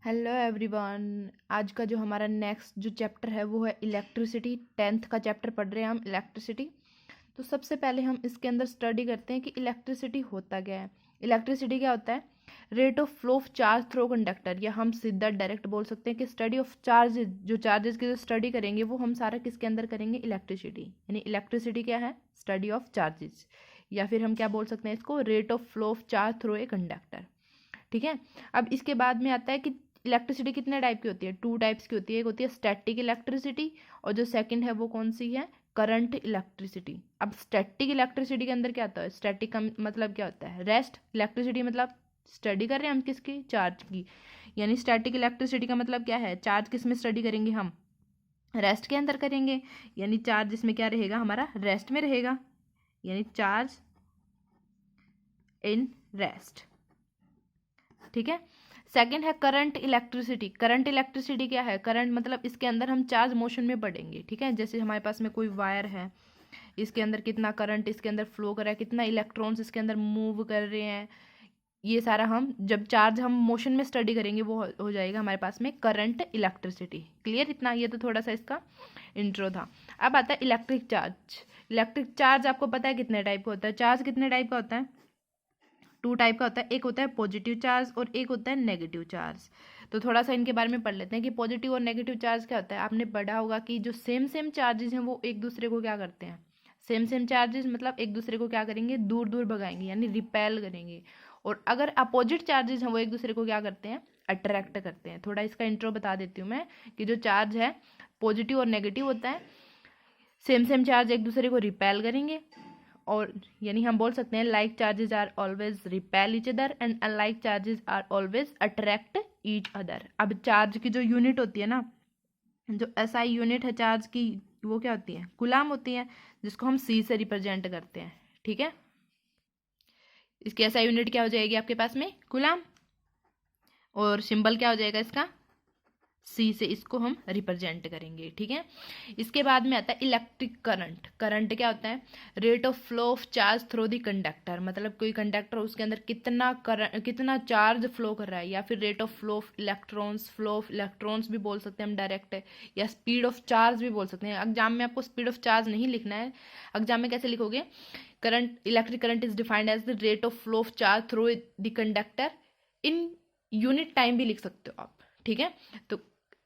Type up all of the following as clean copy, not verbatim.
Hello everyone. आज का जो हमारा नेक्स्ट जो चैप्टर है वो है इलेक्ट्रिसिटी। 10th का चैप्टर पढ़ रहे हैं हम, इलेक्ट्रिसिटी। तो सबसे पहले हम इसके अंदर स्टडी करते हैं कि इलेक्ट्रिसिटी होता क्या है। इलेक्ट्रिसिटी क्या होता है? Rate of flow of charge through conductor, या हम सीधा डायरेक्ट बोल सकते हैं कि स्टडी ऑफ चार्जेज। जो चार्जेस की जो स्टडी करेंगे वो हम सारा किसके अंदर करेंगे? इलेक्ट्रिसिटी। यानी इलेक्ट्रिसिटी क्या है? स्टडी ऑफ चार्जेस, या फिर हम क्या बोल सकते हैं इसको? Rate of flow of charge through a conductor. ठीक है। अब इसके बाद में आता है कि इलेक्ट्रिसिटी कितने टाइप की होती है? 2 टाइप्स की होती है। एक होती है स्टैटिक इलेक्ट्रिसिटी, और जो सेकंड है वो कौन सी है? Current electricity. अब स्टैटिक इलेक्ट्रिसिटी के अंदर क्या होता है? स्टैटिक का मतलब क्या होता है? रेस्ट। इलेक्ट्रिसिटी मतलब स्टडी कर रहे हैं हम किसकी? चार्ज की। यानी स्टैटिक इलेक्ट्रिसिटी का मतलब क्या है? चार्ज किस में स्टडी करेंगे हम? रेस्ट के अंदर करेंगे। यानी चार्ज इसमें क्या रहेगा? हमारा रेस्ट में रहेगा। यानी चार्ज इन रेस्ट। ठीक है। सेकंड है करंट इलेक्ट्रिसिटी। करंट इलेक्ट्रिसिटी क्या है? करंट मतलब इसके अंदर हम चार्ज मोशन में पढ़ेंगे। ठीक है। जैसे हमारे पास में कोई वायर है, इसके अंदर कितना करंट इसके अंदर फ्लो कर रहा है, कितना इलेक्ट्रॉन्स इसके अंदर मूव कर रहे हैं, ये सारा हम जब चार्ज हम मोशन में स्टडी करेंगे वो हो जाएगा हमारे पास में करंट इलेक्ट्रिसिटी। क्लियर? इतना ये तो थोड़ा सा इसका इंट्रो था। अब आता है इलेक्ट्रिक चार्ज। इलेक्ट्रिक चार्ज आपको पता है कितने टाइप का होता है? चार्ज कितने टाइप का होता है? 2 टाइप का होता है। एक होता है पॉजिटिव चार्ज और एक होता है नेगेटिव चार्ज। तो थोड़ा सा इनके बारे में पढ़ लेते हैं कि पॉजिटिव और नेगेटिव चार्ज क्या होता है। आपने पढ़ा होगा कि जो सेम सेम चार्जेस हैं वो एक दूसरे को क्या करते हैं? सेम सेम चार्जेस मतलब एक दूसरे को क्या करेंगे? दूर दूर भगाएंगे, यानी रिपेल करेंगे। और अगर अपोजिट चार्जेस हैं वो एक दूसरे को क्या करते हैं? अट्रैक्ट करते हैं। थोड़ा इसका इंट्रो बता देती हूँ मैं कि जो चार्ज है पॉजिटिव और नेगेटिव होता है। सेम सेम चार्ज एक दूसरे को रिपेल करेंगे, और यानी हम बोल सकते हैं like charges are always repel each other and unlike charges are always attract each other. अब चार्ज की जो यूनिट होती है ना, जो एसआई यूनिट है चार्ज की, वो क्या होती है? कूलाम होती है, जिसको हम सी से रिप्रेजेंट करते हैं। ठीक है। इसकी एसआई यूनिट क्या हो जाएगी आपके पास में? कूलाम। और सिंबल क्या हो जाएगा इसका? सी से इसको हम रिप्रेजेंट करेंगे। ठीक है। इसके बाद में आता है इलेक्ट्रिक करंट। करंट क्या होता है? Rate of flow of charge through the conductor. मतलब कोई कंडक्टर उसके अंदर कितना करंट, कितना चार्ज फ्लो कर रहा है, या फिर rate of flow of electrons. Flow of electrons भी बोल सकते हैं हम डायरेक्ट, या स्पीड ऑफ चार्ज भी बोल सकते हैं। एग्जाम में आपको स्पीड ऑफ चार्ज नहीं लिखना है। एग्जाम में कैसे लिखोगे? Current, electric current is defined as the rate of flow of charge through the conductor in unit time भी लिख सकते हो आप। ठीक है। तो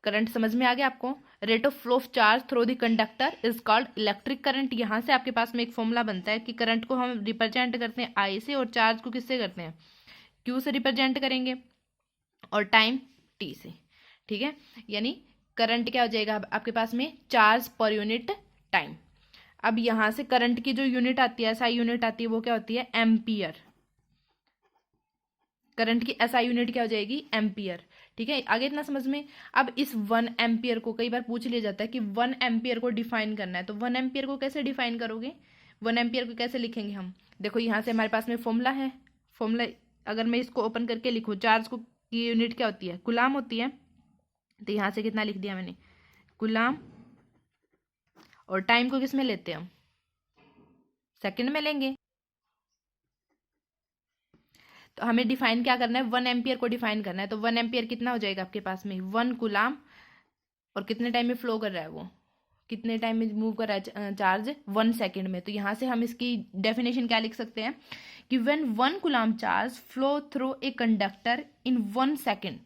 करंट समझ में आ गया आपको? Rate of flow of charge through the conductor is called electric current. यहां से आपके पास में एक फॉर्मूला बनता है कि करंट को हम रिप्रेजेंट करते हैं आई से, और चार्ज को किससे करते हैं? क्यू से रिप्रेजेंट करेंगे, और टाइम टी से। ठीक है। यानी करंट क्या हो जाएगा आपके पास में? Charge per unit time. अब यहां से करंट की जो यूनिट आती है, एसआई यूनिट आती है, वो क्या होती है? एम्पियर। करंट की एसआई यूनिट क्या हो जाएगी? एम्पियर। ठीक है। आगे इतना समझ में? अब इस 1 एम्पियर को कई बार पूछ लिया जाता है कि 1 एम्पियर को डिफाइन करना है, तो 1 एम्पियर को कैसे डिफाइन करोगे? 1 एम्पियर को कैसे लिखेंगे हम? देखो यहाँ से हमारे पास में फॉर्मूला है। फॉर्मूला अगर मैं इसको ओपन करके लिखूँ, चार्ज को की यूनिट क्या होती है? कूलाम होती है। तो यहाँ से कितना लिख दिया मैंने? कूलाम। और टाइम को किस में लेते हैं हम? सेकंड में लेंगे। तो हमें डिफाइन क्या करना है? 1 एम्पियर को डिफाइन करना है। तो 1 एम्पियर कितना हो जाएगा आपके पास में? 1 कूलाम। और कितने टाइम में फ्लो कर रहा है वो? कितने टाइम में मूव कर रहा है चार्ज? 1 सेकेंड में। तो यहाँ से हम इसकी डेफिनेशन क्या लिख सकते हैं कि when 1 coulomb charge flow through a conductor in 1 second.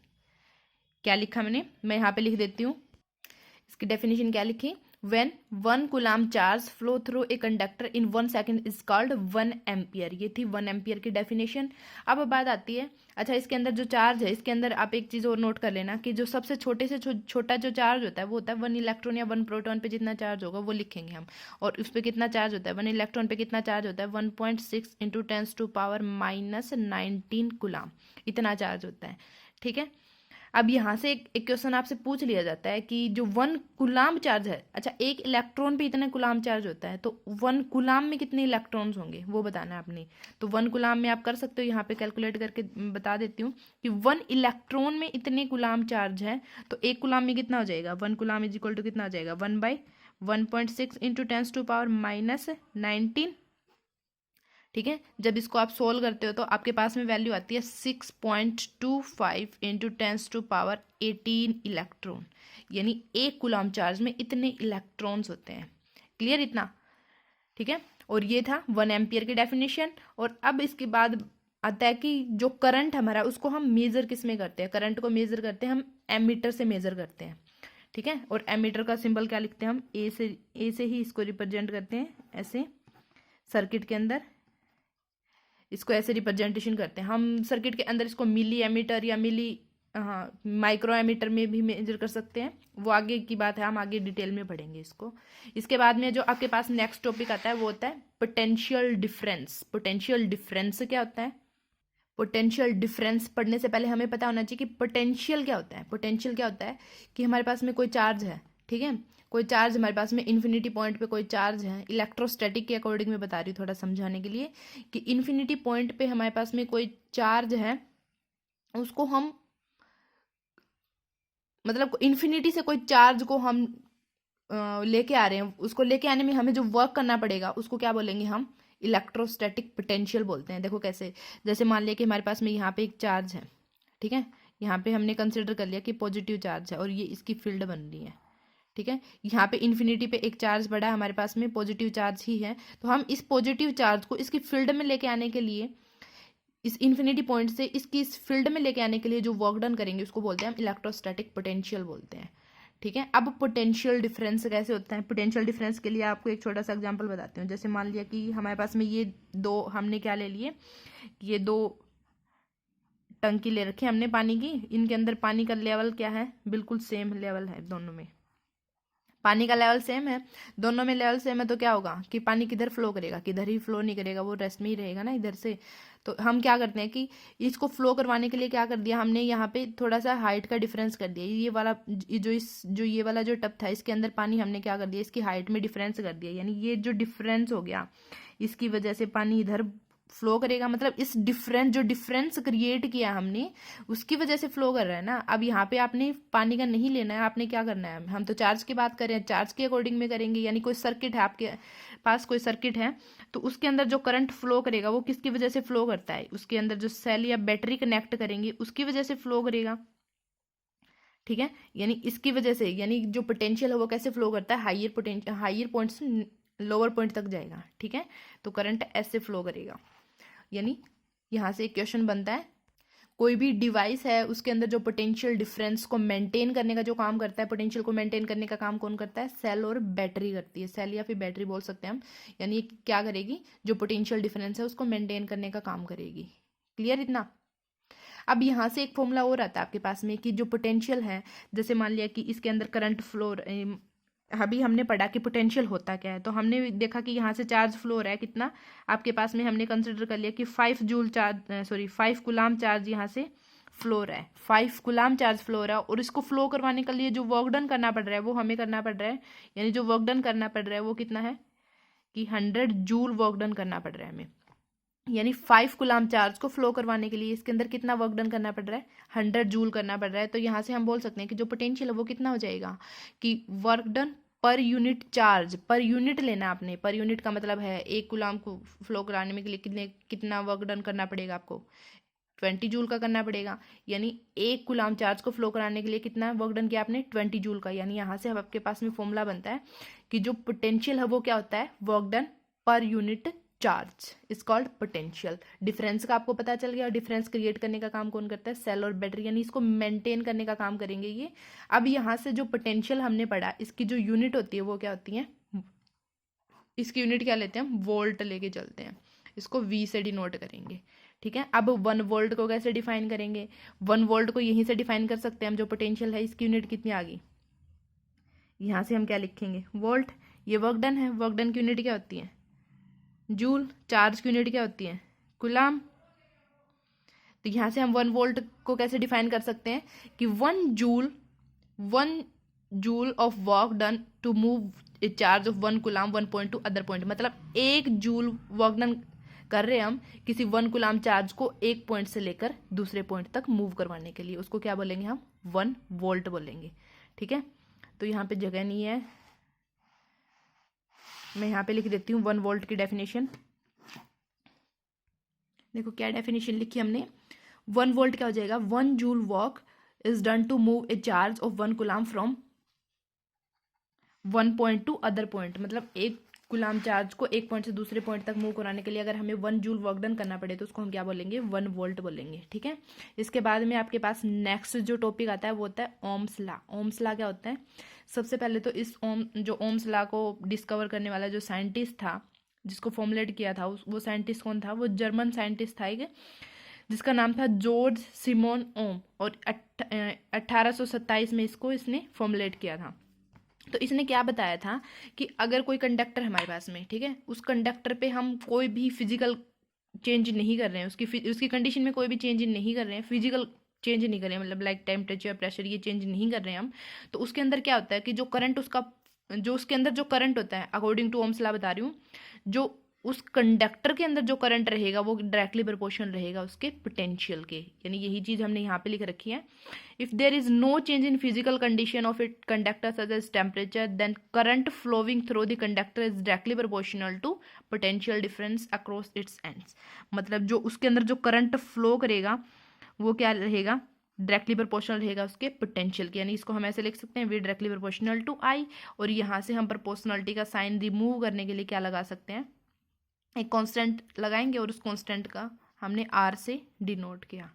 क्या लिखा मैंने? मैं यहाँ पे लिख देती हूँ। इसकी डेफिनेशन क्या लिखी? When 1 coulomb charge flow through a conductor in 1 second is called 1 ampere. ये थी 1 एम्पियर की डेफिनेशन। अब बात आती है, अच्छा इसके अंदर जो चार्ज है, इसके अंदर आप एक चीज़ और नोट कर लेना कि जो सबसे छोटे से छोटा जो चार्ज होता है वो होता है 1 इलेक्ट्रॉन या 1 प्रोटॉन पे जितना चार्ज होगा वो लिखेंगे हम। और उस पर कितना चार्ज होता है? 1 इलेक्ट्रॉन पे कितना चार्ज होता है? 1.6 इंटू 10⁻⁻19 कूलाम। इतना चार्ज होता है। ठीक है। अब यहाँ से एक क्वेश्चन आपसे पूछ लिया जाता है कि जो 1 कूलाम चार्ज है, अच्छा एक इलेक्ट्रॉन पे इतना कूलाम चार्ज होता है, तो 1 कूलाम में कितने इलेक्ट्रॉन्स होंगे वो बताना है आपने। तो 1 कूलाम में आप कर सकते हो, यहाँ पे कैलकुलेट करके बता देती हूँ कि 1 इलेक्ट्रॉन में इतने कूलाम चार्ज है, तो 1 कूलाम में कितना हो जाएगा? 1 कूलाम इज इक्वल टू कितना हो जाएगा? 1/1.6 इंटू 10⁻⁻19। ठीक है। जब इसको आप सोल्व करते हो तो आपके पास में वैल्यू आती है 6.25 इंटू 10⁻18 इलेक्ट्रॉन, यानी 1 कूलम चार्ज में इतने इलेक्ट्रॉन्स होते हैं। क्लियर इतना? ठीक है। और ये था 1 एम्पियर की डेफिनेशन। और अब इसके बाद आता है कि जो करंट हमारा उसको हम मेजर किस में करते हैं। करंट को मेजर करते हैं हम एमीटर से मेजर करते हैं। ठीक है। और एमीटर का सिंबल क्या लिखते हैं हम, ए से ही इसको रिप्रेजेंट करते हैं, ऐसे सर्किट के अंदर इसको ऐसे रिप्रेजेंटेशन करते हैं हम। सर्किट के अंदर इसको मिली एमीटर या माइक्रो एमीटर में भी मेजर कर सकते हैं, वो आगे की बात है, हम आगे डिटेल में पढ़ेंगे इसको। इसके बाद में जो आपके पास नेक्स्ट टॉपिक आता है वो होता है पोटेंशियल डिफरेंस। पोटेंशियल डिफरेंस क्या होता है? पोटेंशियल डिफरेंस पढ़ने से पहले हमें पता होना चाहिए कि पोटेंशियल क्या होता है। पोटेंशियल क्या होता है कि हमारे पास में कोई चार्ज है, ठीक है, कोई चार्ज हमारे पास में इन्फिनिटी पॉइंट पे कोई चार्ज है। इलेक्ट्रोस्टैटिक के अकॉर्डिंग मैं बता रही हूँ थोड़ा समझाने के लिए कि इन्फिनिटी पॉइंट पे हमारे पास में कोई चार्ज है, उसको हम मतलब इन्फिनिटी से कोई चार्ज को हम लेके आ रहे हैं, उसको लेके आने में हमें जो वर्क करना पड़ेगा उसको क्या बोलेंगे हम? इलेक्ट्रोस्टैटिक पोटेंशियल बोलते हैं। देखो कैसे, जैसे मान लिया कि हमारे पास में यहाँ पे एक चार्ज है, ठीक है, यहाँ पे हमने कंसिडर कर लिया कि पॉजिटिव चार्ज है और ये इसकी फील्ड बन रही है, ठीक है। यहाँ पे इन्फिनिटी पे एक चार्ज पड़ा है, हमारे पास में पॉजिटिव चार्ज ही है, तो हम इस पॉजिटिव चार्ज को इसकी फील्ड में लेके आने के लिए, इस इन्फिनिटी पॉइंट से इसकी इस फील्ड में लेके आने के लिए जो वर्क डन करेंगे उसको बोलते हैं हम इलेक्ट्रोस्टैटिक पोटेंशियल बोलते हैं। ठीक है। अब पोटेंशियल डिफरेंस कैसे होता है? पोटेंशियल डिफरेंस के लिए आपको एक छोटा सा एग्जांपल बताती हूँ। जैसे मान लिया कि हमारे पास में ये दो, हमने क्या ले लिए, ये दो टंकी ले रखी हमने पानी की, इनके अंदर पानी का लेवल क्या है? बिल्कुल सेम लेवल है, दोनों में पानी का लेवल सेम है, दोनों में लेवल सेम है, तो क्या होगा कि पानी किधर फ्लो करेगा? किधर ही फ्लो नहीं करेगा, वो रेस्ट में ही रहेगा ना इधर से। तो हम क्या करते हैं कि इसको फ्लो करवाने के लिए क्या कर दिया हमने, यहाँ पे थोड़ा सा हाइट का डिफरेंस कर दिया। ये वाला ये वाला जो टब था इसके अंदर पानी हमने क्या कर दिया, इसकी हाइट में डिफरेंस कर दिया, यानी ये जो डिफरेंस हो गया इसकी वजह से पानी इधर फ्लो करेगा। मतलब इस जो डिफरेंस क्रिएट किया हमने उसकी वजह से फ्लो कर रहा है ना। अब यहाँ पे आपने पानी का नहीं लेना है, आपने क्या करना है, हम तो चार्ज की बात कर रहे हैं, चार्ज के अकॉर्डिंग में करेंगे। यानी कोई सर्किट है आपके पास, कोई सर्किट है तो उसके अंदर जो करंट फ्लो करेगा वो किसकी वजह से फ्लो करता है? उसके अंदर जो सेल या बैटरी कनेक्ट करेंगे उसकी वजह से फ्लो करेगा, ठीक है। यानी इसकी वजह से, यानी जो पोटेंशियल है वो कैसे फ्लो करता है? हाइयर पॉइंट से लोअर पॉइंट तक जाएगा, ठीक है। तो करंट ऐसे फ्लो करेगा। यानी यहाँ से एक क्वेश्चन बनता है, कोई भी डिवाइस है उसके अंदर जो पोटेंशियल डिफरेंस को मेंटेन करने का जो काम करता है, पोटेंशियल को मेंटेन करने का काम कौन करता है? सेल और बैटरी करती है। सेल या फिर बैटरी बोल सकते हैं हम। यानी क्या करेगी, जो पोटेंशियल डिफरेंस है उसको मेंटेन करने का काम करेगी। क्लियर इतना? अब यहाँ से एक फॉर्मूला और आता है आपके पास में कि जो पोटेंशियल है, जैसे मान लिया कि इसके अंदर करंट फ्लो, अभी हमने पढ़ा कि पोटेंशियल होता क्या है, तो हमने देखा कि यहाँ से चार्ज फ्लो हो रहा है कितना, आपके पास में हमने कंसिडर कर लिया कि 5 कूलाम चार्ज यहाँ से फ्लो हो रहा है, 5 कूलाम चार्ज फ्लो हो रहा है। और इसको फ्लो करवाने के लिए जो वर्क डन करना पड़ रहा है वो हमें करना पड़ रहा है, यानी जो वर्क डन करना पड़ रहा है वो कितना है कि 100 जूल वर्क डन करना पड़ रहा है हमें। यानी 5 कूलाम चार्ज को फ्लो करवाने के लिए इसके अंदर कितना वर्क डन करना पड़ रहा है? 100 जूल करना पड़ रहा है। तो यहाँ से हम बोल सकते हैं कि जो पोटेंशियल है वो कितना हो जाएगा कि work done per unit charge, per unit लेना आपने, पर यूनिट का मतलब है 1 कूलाम को फ्लो कराने में के लिए कितना वर्क डन करना पड़ेगा आपको? 20 जूल का करना पड़ेगा। यानी 1 कूलाम चार्ज को फ्लो कराने के लिए कितना वर्क डन किया आपने? 20 जूल का। यानी यहाँ से आपके पास में फॉर्मूला बनता है कि जो पोटेंशियल है वो क्या होता है? Work done per unit charge is called potential. Difference का आपको पता चल गया। डिफरेंस क्रिएट करने का काम कौन करता है? सेल और बैटरी, यानी इसको मेंटेन करने का काम करेंगे ये। अब यहाँ से जो पोटेंशियल हमने पढ़ा, इसकी जो यूनिट होती है वो क्या होती है? इसकी यूनिट क्या लेते हैं हम? वोल्ट लेके चलते हैं, इसको V से डिनोट करेंगे, ठीक है। अब 1 वोल्ट को कैसे डिफाइन करेंगे? 1 वोल्ट को यहीं से डिफाइन कर सकते हैं हम। जो पोटेंशियल है इसकी यूनिट कितनी आ गई, यहाँ से हम क्या लिखेंगे? वोल्ट। ये वर्क डन है, वर्क डन की यूनिट क्या होती है? जूल। चार्ज की यूनिट क्या होती है? कूलाम। तो यहाँ से हम 1 वोल्ट को कैसे डिफाइन कर सकते हैं कि 1 joule of work done to move a charge of 1 coulomb 1 point to other point. मतलब 1 जूल वर्क डन कर रहे हैं हम किसी 1 कूलाम चार्ज को एक पॉइंट से लेकर दूसरे पॉइंट तक मूव करवाने के लिए, उसको क्या बोलेंगे हम? 1 वोल्ट बोलेंगे, ठीक है। तो यहाँ पे जगह नहीं है, मैं यहाँ पे लिख देती हूँ 1 वोल्ट की डेफिनेशन। देखो क्या डेफिनेशन लिखी हमने, 1 वोल्ट क्या हो जाएगा, 1 joule work is done to move a charge of 1 coulomb from 1 point to other point. मतलब 1 कूलाम चार्ज को एक पॉइंट से दूसरे पॉइंट तक मूव कराने के लिए अगर हमें 1 जूल वर्क डन करना पड़े तो उसको हम क्या बोलेंगे, 1 वोल्ट बोलेंगे। ठीक है, इसके बाद में आपके पास नेक्स्ट जो टॉपिक आता है वो होता है ओम्स लॉ। ओम्स लॉ क्या होता है, सबसे पहले तो इस ओम्स लॉ को डिस्कवर करने वाला जो साइंटिस्ट था, जिसको फॉर्मुलेट किया था, वो साइंटिस्ट कौन था, वो जर्मन साइंटिस्ट था एक, जिसका नाम था जॉर्ज सिमोन ओम, और 1827 में इसने फॉर्मुलेट किया था। तो इसने क्या बताया था कि अगर कोई कंडक्टर हमारे पास में, ठीक है, उस कंडक्टर पे हम कोई भी फिजिकल चेंज नहीं कर रहे हैं, उसकी कंडीशन में कोई भी चेंज नहीं कर रहे हैं, फिजिकल चेंज नहीं कर रहे हैं, मतलब लाइक टेम्परेचर, प्रेशर, ये चेंज नहीं कर रहे हैं हम, तो उसके अंदर क्या होता है कि जो उसके अंदर जो करंट होता है, अकॉर्डिंग टू ओम्स लॉ बता रही हूँ, जो उस कंडक्टर के अंदर जो करंट रहेगा वो डायरेक्टली प्रोपोर्शनल रहेगा उसके पोटेंशियल के। यानी यही चीज़ हमने यहाँ पे लिख रखी है, if there is no change in physical condition of it conductor such as temperature, then current flowing through the conductor is directly proportional to potential difference across its ends. मतलब जो उसके अंदर जो करंट फ्लो करेगा वो क्या रहेगा, directly proportional रहेगा उसके पोटेंशियल के। यानी इसको हम ऐसे लिख सकते हैं, वी डायरेक्टली प्रोपोर्शनल टू आई, और यहाँ से हम प्रोपोर्शनलिटी का साइन रिमूव करने के लिए क्या लगा सकते हैं, एक कांस्टेंट लगाएंगे, और उस कांस्टेंट का हमने आर से डिनोट किया।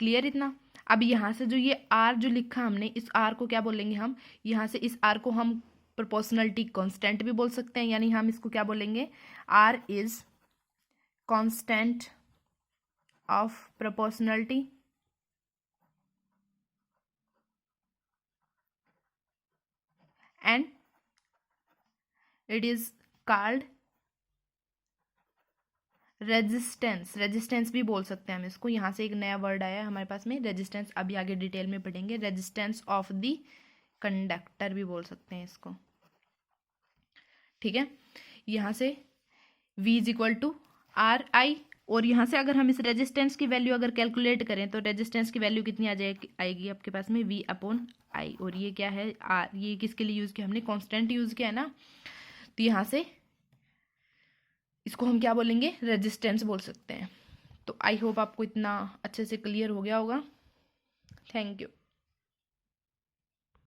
क्लियर इतना। अब यहाँ से जो ये आर जो लिखा हमने, इस आर को क्या बोलेंगे हम, यहाँ से इस आर को हम प्रोपोर्शनलिटी कांस्टेंट भी बोल सकते हैं, यानी हम इसको क्या बोलेंगे, R is constant of proportionality and it is called resistance भी बोल सकते हैं हम इसको। यहाँ से एक नया वर्ड आया है हमारे पास में, रेजिस्टेंस, अभी आगे डिटेल में पढ़ेंगे। रेजिस्टेंस ऑफ द कंडक्टर भी बोल सकते हैं इसको। ठीक है, यहाँ से V is equal to R I, और यहाँ से अगर हम इस रेजिस्टेंस की वैल्यू अगर कैलकुलेट करें तो रेजिस्टेंस की वैल्यू कितनी आएगी आपके पास में, V अपॉन आई, और ये क्या है, आर, ये किसके लिए यूज़ किया हमने, कांस्टेंट यूज़ किया है ना, तो यहाँ से इसको हम क्या बोलेंगे, रेजिस्टेंस बोल सकते हैं। तो आई होप आपको इतना अच्छे से क्लियर हो गया होगा। Thank you.